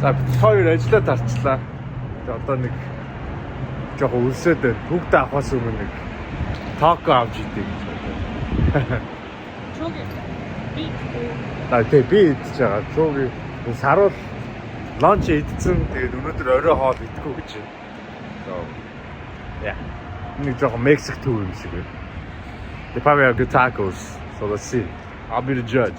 За бид хоёр ажиллаад тарчлаа. Тэгээ одоо нэг жоохон үлсээд байна. Бүгд авахаас өмнө нэг тако авч идэв гэж бодлоо. Чуг би би идэж байгаа. Чуг саруул ланч идсэн. Тэгээд өнөөдөр орой хоол идэхгүй гэж байна. So yeah. Нэг жоохон Мексик төв юм шиг байна. They probably have good tacos. So let's see. I'll be the judge.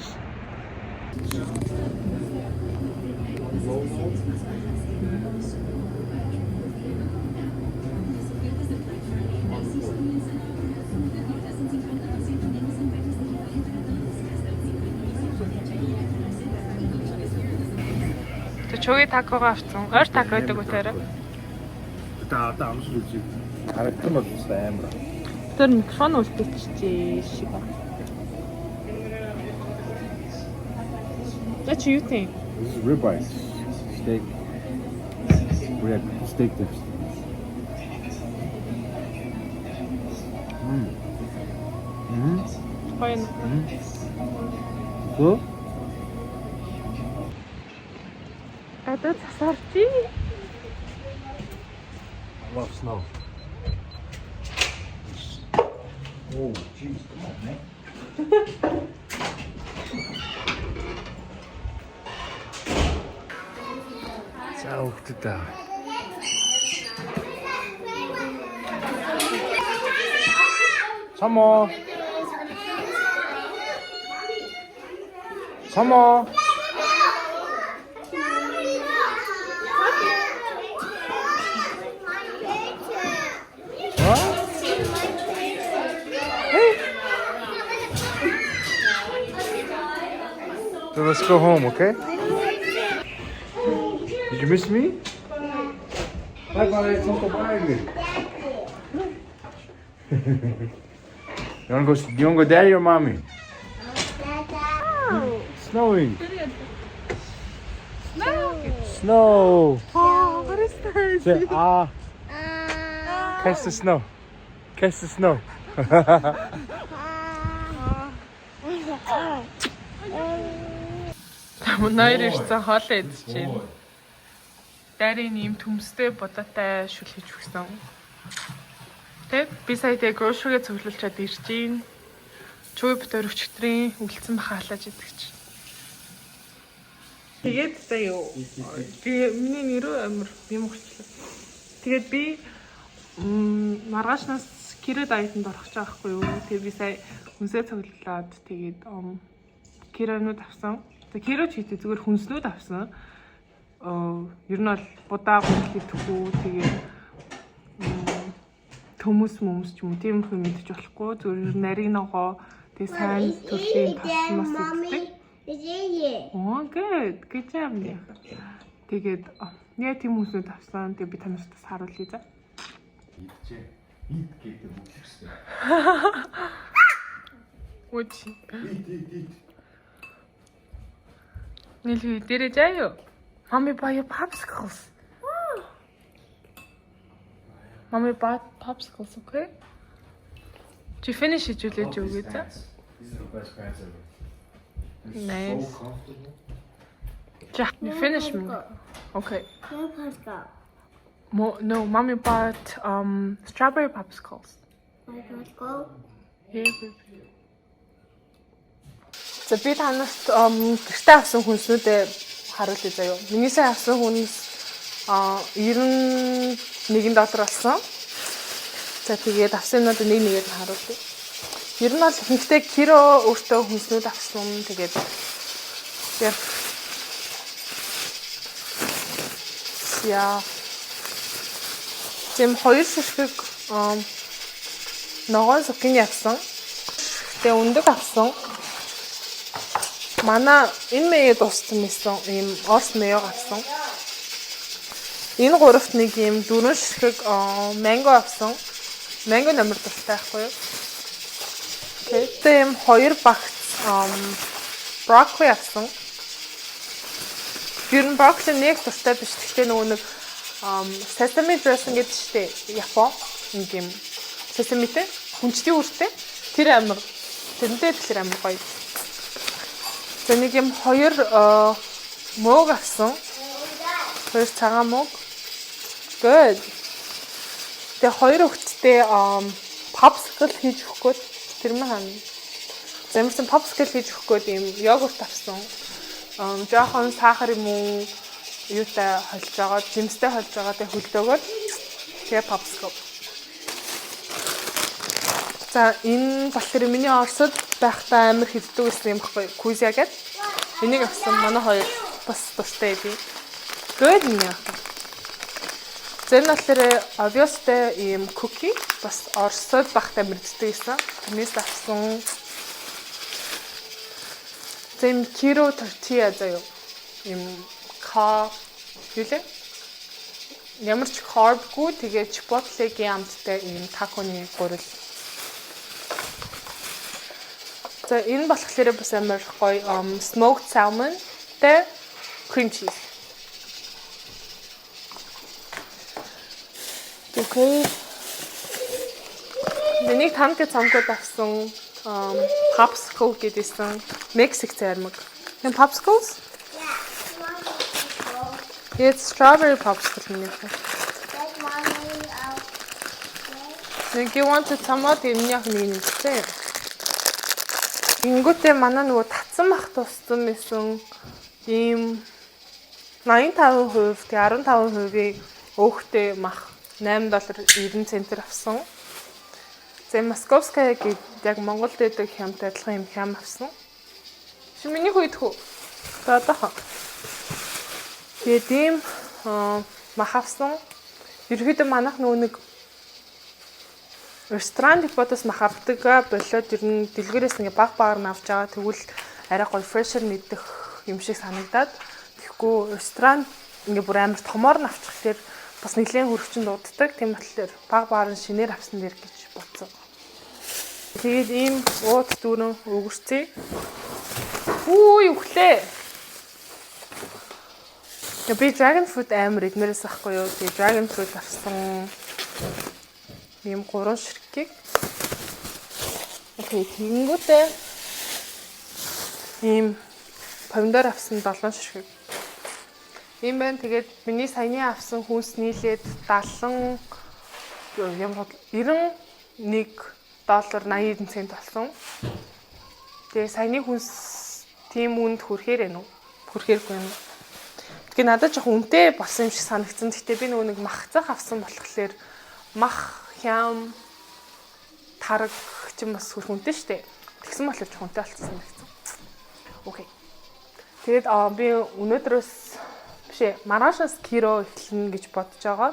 Чуги такого авсан. Ойр тако гэдэг үтээрээ. Одоо амсал үзье. Харагдсан бол үстэй амар. Тэр микрофон үлдээчихжээ шиг ба. What do you think? This is ribeye steak. We had steak dips. Fine. Good? Одоо засарчи. I love snow. Oh, jeez, come on, man. За өгдөдөө. Само. Само. So let's go home, okay? Did you miss me? Bye bye, it's Uncle Brian. You wanna go daddy or mommy? Oh. Snowing. No. Snow. Oh, what is that? Say catch the snow. Catch the snow. Мөнөөр ирсэн хоол идэж байна. Дарийн ийм төмстэй бодоотой шүлгэж өгсөн. Тэг би сая тэг grocery-гээ цуглуулчаад ирж гин. Чүй битэр өчтөрийн үлдсэн бахаалаж идэгч. Тэгээд сая би миний нэрөө амар юм болчихлоо. Тэгээд би маргаашнаас киро дайетанд орох гэж байгаа байхгүй юу. Тэгээд би сая хүнсээ цуглуулад тэгээд киронууд авсан. Киро ч хийдэг зүгээр хүнснүүд авсан. Ер нь бол будаа гүйлдэхгүй тэгээд төмөс ч юм уу тийм их мэдчих болохгүй. Зүгээр нарийн ногоо тэгээд сайн төрлийн тасмас иддэг. Oh, good. Good job. Тэгээд яа тийм хүнснүүд авсан. Тэгээд би танаас харуулъя за. Идчихэ. Ид гэдэг үг шүү дээ. Үгүй. Ид. Нэлгүй дээрээ заяа. Mommy buy your popsicles. Mommy bought popsicles, okay? Did you finish it, Julie? These are the best pants ever. They're Nice. so comfortable. Yeah, you finished me. Okay. No, No, Mommy bought strawberry popsicles. popsicle. Yeah, baby. За би танаас гэртээ авсан хүнснүүдээ харуулъя заяа. Миний сая авсан хүнс 91 доллар болсон. За тэгээд авсан юмнууд нэгээр нь харуулъя. Ер нь бол ихэнхдээ киро өөртөө хүнснүүд авсан. Тэгээд яа. Тэм хоёр шишиг ногоон сукины авсан. Тэгээ өндөг авсан. Манай энэ мэйд устсан байсан ийм орс мэйг авсан. Энэ гуравт нэг ийм дөрвөн ширхэг манго авсан. Манго номер дуртай байхгүй юу? Тэгээд хоёр багц брокколи авсан. Гэр нь брокколи нэг дуртай биш. Гэхдээ нөгөө нэг sesame dressing гэдэг чтэй Япон нэг юм sesame-тэй хүнчтэй үртэй тэр амир тэрнтэй тэр амир гоё. За нэг юм хоёр мөөг авсан. Хоёр цагаан мөг. Good. Тэгээ хоёр хүүхэдтэй popsicle хийж өгөх гээд тэр мэн хаана. Замирсан popsicle хийж өгөх гээд ийм йогурт авсан. Жохон сахар юм уу юутай холж байгаа, жимстэй холж байгаа тэ хөлдөөгөө тэгээ popsicle. За энэ болохоор миний Оросд байхдаа амар хэлдэг гэсэн юм баггүй. Кузя гэдэг. Энийг авсан манай хоёр бас тустай би. Good нэ. Зэн болохоор obviously ийм cookie бас Оросд байхдаа мэддэг гэсэн. Тэрнээс авсан. Зэн kilo tortilla заяа. Ийм юу лээ? Ямар ч carbгүй тэгээ chipotle-гийн амттай ийм таконы гурил. За энэ болохоор бас амар гоё smoked salmon тэ cream cheese. Окей. Миний тамтай цамгууд авсан popsicle гэдээсэн Мексик цаймаг. Энэ popsicles? Yeah. It's strawberry popsicle миний. Нэг you want to тамаад энэ яг нэг зэ. Ингүүтээ манай нөгөө татсан бах туссан байсан ийм 85%, тэгээ 15%-ийг өөхтэй мах $8.90 авсан. За Московская гэдэг яг Монголд байдаг хямтай адилхан юм хям авсан. Чи миний хүйд хөө. Таадах. Тэгээд ийм мах авсан. Ерөөдөө манайх нөгөө нэг ресторан ботос мах авдаг болоод ер нь дэлгүүрээс ингээ баг нь авч байгаа. Тэгвэл арай гоё фрешер мэдэх юм шиг санагдаад. Тэгэхгүй ресторан ингээ бүр амар томоор нь авчихлаэр бас нэлээд хөрөгчөнд дууддаг. Тийм болохоор баг нь шинээр авсан дэр гэж бодсон. Тэгээд ийм ууд дүүрэн өгөрцөө. Үгүй өглөө. Би dragon fruit амар идмээрээс ахгүй юу. Тэгээд dragon fruit авсан. Ийм 3 ширхгийг. Окей, тэгэнгүүтээ ийм помидор авсан 7 ширхэг. Ийм байна. Тэгээд миний саяны авсан хүнс нийлээд $91.80 болсон. Тэгээ саяны хүнс тийм үнд хүрэхээр байна уу? Хүрэхээргүй байна уу? Тэгээ надад жоох үнэтэй болсон юм шиг санагдсан. Гэтэ би нөгөө нэг махцах авсан болохоор мах хям тараг ч юм бас хөрх үнэтэй штэ. Тэгсэн болохоор жоох үнэтэй болчихсон гэсэн. Окей. Тэгээд би өнөөдрөөс бишээ маргаашаас киро эхэлнэ гэж бодож байгаа.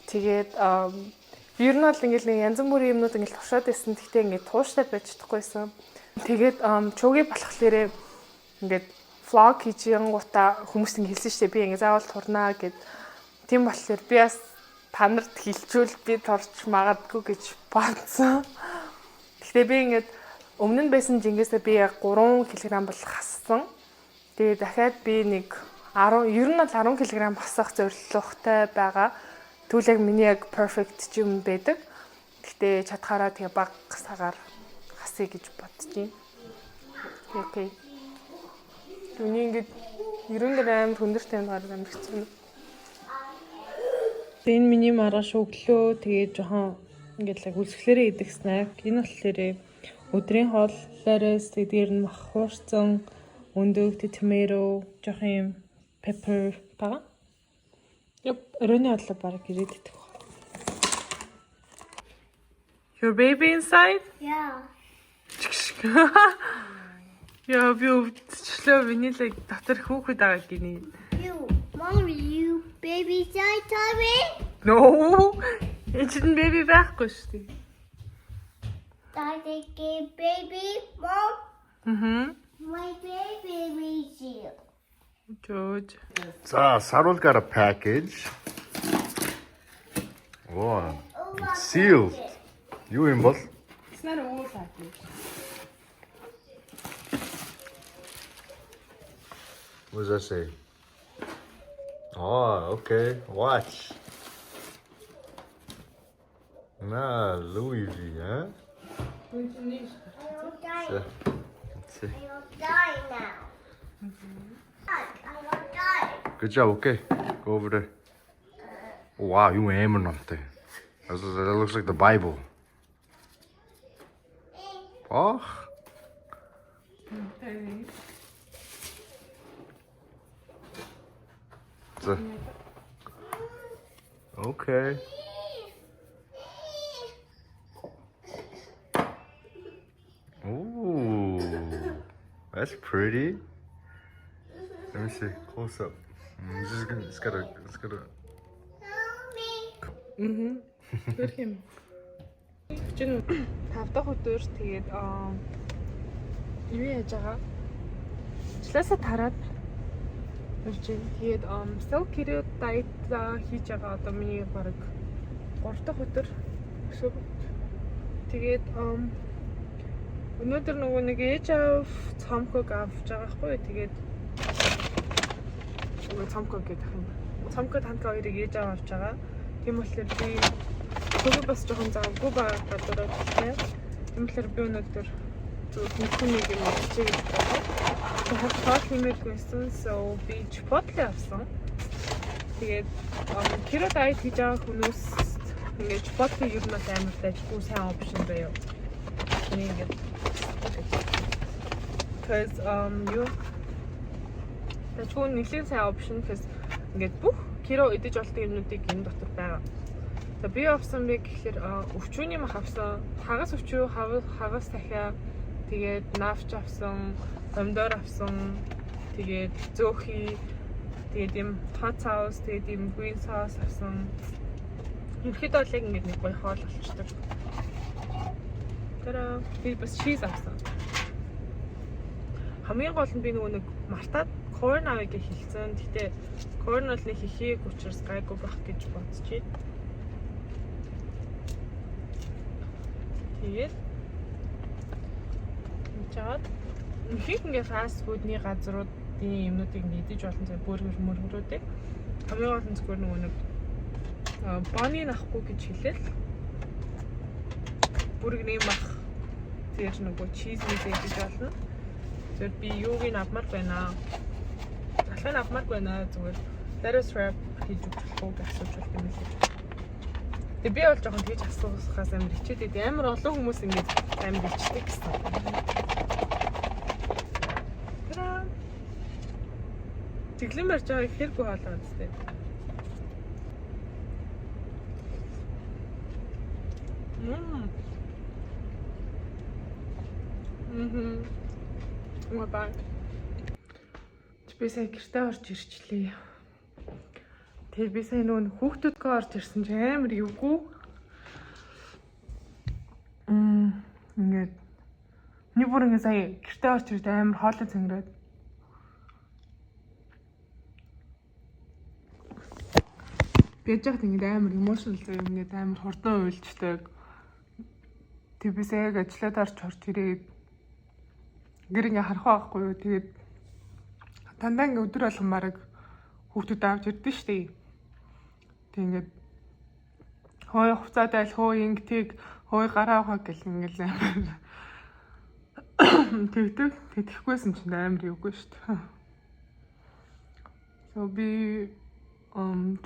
Тэгээд ер нь бол ингээл нэг янз бүрийн юмнууд ингээл туршаад байсан. Тэгтээ ингээд тууштай байж чадахгүйсэн. Тэгээд чуги болохлээрээ ингээд vlog хийж янгуудаа хүмүүс ингэ хэлсэн штэ би ингэ заавал турнаа гэд. Тийм болохоор би бас та нарт хэлчүүл би турч магадгүй гэж бодсон. Гэхдээ би ингээд өмнө нь байсан жингээсээ би яг 3 кг бол хассан. Тэгээд дахиад би нэг 10 ер нь бол 10 кг басах зорилготой байгаа. Тэгвэл яг миний яг perfect юм байдаг. Гэхдээ чадхаараа тэгээ баг сагаар хасъя гэж бодчих. Окей. Түүний ингээд 90 г хүндэртэй гараад амир хэцүү. Энэ миний маргааш өглөө тэгээ жоохон ингээд л үсгэлээрээ идэх снэк. Энэ болохоор өдрийн хоол ларес дээр нь мах хуурсан өндөг tomato жоохон юм pepper байгаа. Яп, өрөөний хоолой бараг ирээд идэх. Your baby inside? Yeah. Яа, би өвдчлөө миний л дотор хүүхэд байгаа гинэ. You, mommy, you baby side Tommy? No. Эцэн baby байхгүй шүү дээ. Daddy gave baby, mom. My baby is you. George. За, Sarul got a package. Wow. It's sealed. You in both? It's not a whole package. What does that say? Oh, okay. Watch. Nah, Louis V, huh? I will die. Yeah. Let's see. I will die now. I will die. Good job, okay. Go over there. Wow, you амар номтой. That looks like the Bible. Oh. Okay. Ooh, that's pretty. Let me see, close up. It's gotta. Тэр юм. Чин 5 дахь өдөр тэгээд юу яаж байгаа? Члаасаа тараад ирж байна. Тэгээд self care diet хийж байгаа одоо миний бараг 3 дахь өдөр. Тэгээд өнөөдөр нөгөө нэг ээж аав цомхог авч байгаа хгүй. Тэгээд цомхог гэдэг юм. Цомхог танка хоёрыг ээж аав авч байгаа. Тийм болохоор би төгөө бас жоохон завгүй байгаа гадараа тийм. Тийм болохоор би өнөөдөр зөвхөн юм чиг байгаа. Тэгэхээр хот хэмээх байсан. So би Chipotle авсан. Тэгээд keto diet хийж байгаа хүмүүс ингээд Chipotle ер нь амар дайггүй сайн опшн байв. Ингээд cuz юу тэчгүй нэлийн сайн опшн гэс ингээд бүх keto идэж болдог юмнуудыг энэ дотор байгаа. За би авсан би гэхээр өвчүүний мах авсан, хагас өвчүү, хагас дахиа, тэгээд навч авсан, помидор авсан, тэгээд зөөхий, тэгээд юм hot sauce, тэгээд юм green sauce авсан. Ерөөхдөө л ингэ нэг гоё хоол болчихдог. Тэр би бас cheese авсан. Хамгийн гол нь би нөгөө нэг мартаад corn авъя гэж хэлсэн. Гэтэ corn бол нэг хийхийг учраас гайгүй байх гэж бодчих. Тэгээд чад их ингээ фаст фудны газруудын юмнуудыг идэж олон зэрэг бургер мөргөрүүдээ хамгийн гол нь зүгээр нөгөө нэг боны нахгүй гэж хэлээл бургерийн мах тэр нөгөө чиз мэдээ идэж болно. Зөв би юуг нь авмаар байна. Алхам авмаар байна зүгээр lettuce wrap хийж өгөх үү гэж асууж байна юм шиг. Тэгээ би бол жоохон тэгж асуухаас амар хичээдэг. Амар олон хүмүүс ингэж амар хичдэг гэсэн. Тэглэн барьж байгаа ихэргүй хоолоо үстэй. Мабаг. Би сая гэртээ орж ирчлээ. Тэгээ би сая нөгөө хүүхдүүдгээ орж ирсэн чинь амар эвгүй. Ингээд нэг бүр ингэ сая гэртээ орж ирээд амар хоолой цэнгэрээд. Бэж яхад ингэ амар emotional зөө ингэ амар хурдан уйлждаг. Тэг би сая ажиллаад орж ирээд гэр ингэ харах байхгүй юу. Тэгээд дандаа ингэ өдөр болгон мараг хүүхдүүд авч ирдэ штэ. Тэг ингээд хой хуцаатай л хой ингэдэг хой гараа авах гэл ингээл амар тэгдэггүйсэн чинь амар юугүй штэ. So би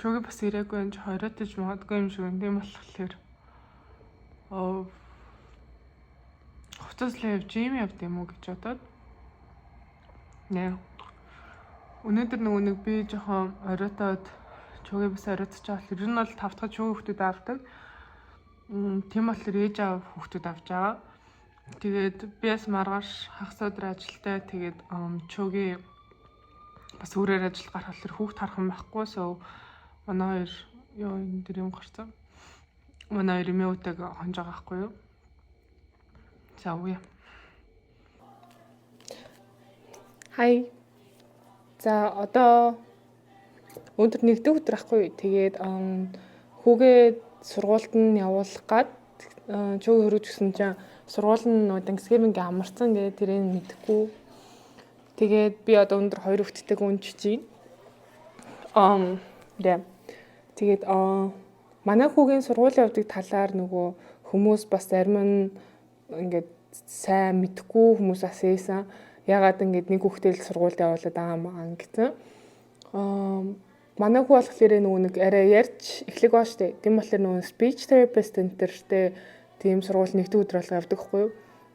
чөг бас ирээгүй энэ хориотож магадгүй юм шиг юм болохоор хуцаас л явж юм уу гэж бодоод нэ өнөөдөр нөгөө нэг би жоохон оройтоод чөгээ бас оройтож байгаа болохоор ер нь бол 5 дахь чөг хүүхдүүд авдаг. Тийм болохоор ээж аав хүүхдүүд авч байгаа. Тэгээд би бас маргааш хагас өдөр ажилтаа тэгээд чөгээ бас өөрөөр ажил гарах болохоор хүүхд харах юм байхгүй. So манай хоёр ёо энэ дэр юм гарсан. Манай хоёр эмээтэйг хонж байгаа байхгүй юу? За үе. Хай. За одоо өндөр нэгдүгээр өдөр ахгүй. Тэгээд хүүгээ сургуульд нь явуулах гад чөг хөрөж гисэн чинь сургууль нь Тhanksgiving-ийн амарсан гэдэг тэрийг мэдэхгүй. Тэгээд би одоо өндөр 2 хүүхэдтэйг унжиж байна. Тэгээд манай хүүгийн сургуулийн явдаг талаар нөгөө хүмүүс бас зарим нь ингээд сайн мэдхгүй хүмүүс асуусан. Ягаад ингэж нэг хүүхдээ л сургуульд явуулаад байгаа юм гэсэн. манай хүү болохоор нөгөө нэг арай ярьж эхлэх баа штэ. Тийм болохоор нөгөө speech therapist энтертэй тийм сургууль нэгдүгээр өдөр алга явдаг хгүй юу.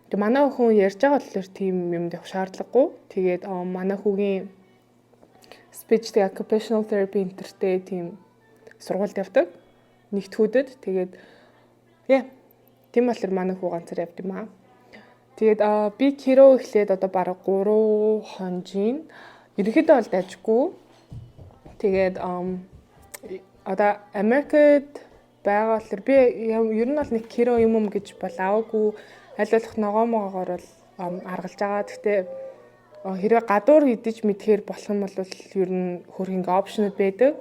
Тэгээ манай хүн ярьж байгаа болохоор тийм юмд явах шаардлагагүй. Тэгээд манай хүүгийн speech the occupational therapy энтертэй тийм сургуульд явдаг. Нэгдүгүүдэд. Тэгээд тийм болохоор манай хүү ганцаар явд юм аа. Тэгээд би Kiro эхлээд одоо бараг 3 хонжийн. Ерөнхийдөө бол дайжгүй. Тэгээд одоо Америкт байгаа болохоор би ер нь бол нэг Kiro юм гэж бол аваагүй. Аль болох ногоомоогоор бол аргалж байгаа. Гэхдээ хэрвээ гадуур идэж мэдхээр болох юм бол ер нь хөрхинг опшнуд байдаг.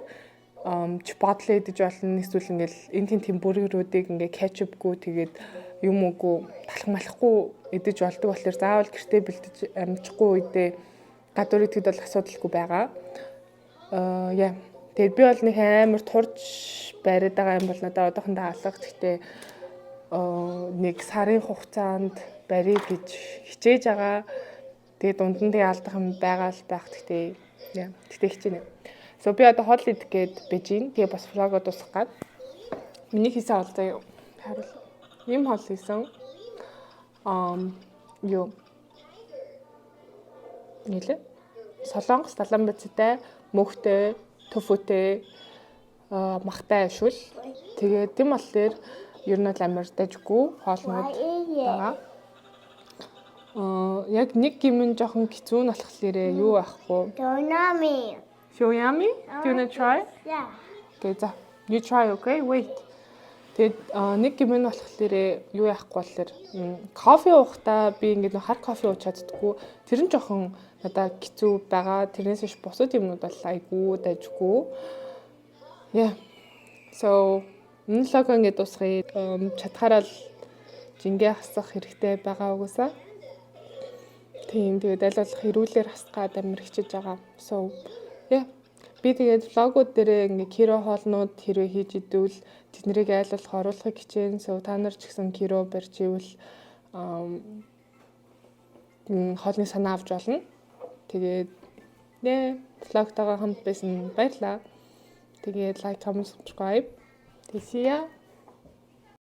Chipotle идэж болно. Эсвэл ингээл энэ тийм бүргэрүүдийг ингээ кетчупгүй тэгээд юм уугүй талах малахгүй идэж болдог болохоор заавал гэртээ бэлдэж амжихгүй үедээ гадуур идэхэд бол асуудалгүй байгаа. Тэгээд би бол нэг амар турж бариад байгаа юм бол надад одоохондоо алга. Гэхдээ нэг сарын хугацаанд барих гэж хичээж байгаа. Тэгээд дунд нь тэгээ алдах юм байгаа л байх. Гэхдээ хичээнэ. So би одоо хоол идэх гээд байж гин. Тэгээ бас влогоо дуусгах гээд. Миний хийсэн хоол заяа. Харуул. Ийм хоол хийсэн. Нилээ. Солонгос таламбацтай, мөхтэй, төфөтэй, махтай ашгүй. Тэгээд тийм болохоор ер нь амар дайжгүй хоолнууд байгаа. Яг нэг гимэн жоохон хэцүү нь болохоор юу ахгүй. Yummy. Feel yummy? Do you want to try? Yeah. Okay, you try, okay? Wait. Тэгээд нэг гимэн болохоор юу яахгүй болохоор кофе уухтаа би ингээд хар кофе ууч чаддаггүй. Тэр нь жоохон надад хэцүү байгаа. Тэрнээс биш бусад юмнууд бол айгүй дайжгүй. So энэ лого ингээд дуусгая. Чадхаараа л жингээ хасах хэрэгтэй байгаа угаасаа. Тийм тэгээд аль болох хэрүүлэр хасгаад амар хичээж байгаа. So би тэгээд влогууд дээр ингээ Kiro хоолнууд хэрвээ хийж идвэл тэднийг айл болох оруулахыг хичээн. So та нар ч гэсэн Kiro барьж ивэл хоолны санаа авч болно. Тэгээд влогтойгоо хамт байсан баярлалаа. Тэгээд like, comment, subscribe. See ya.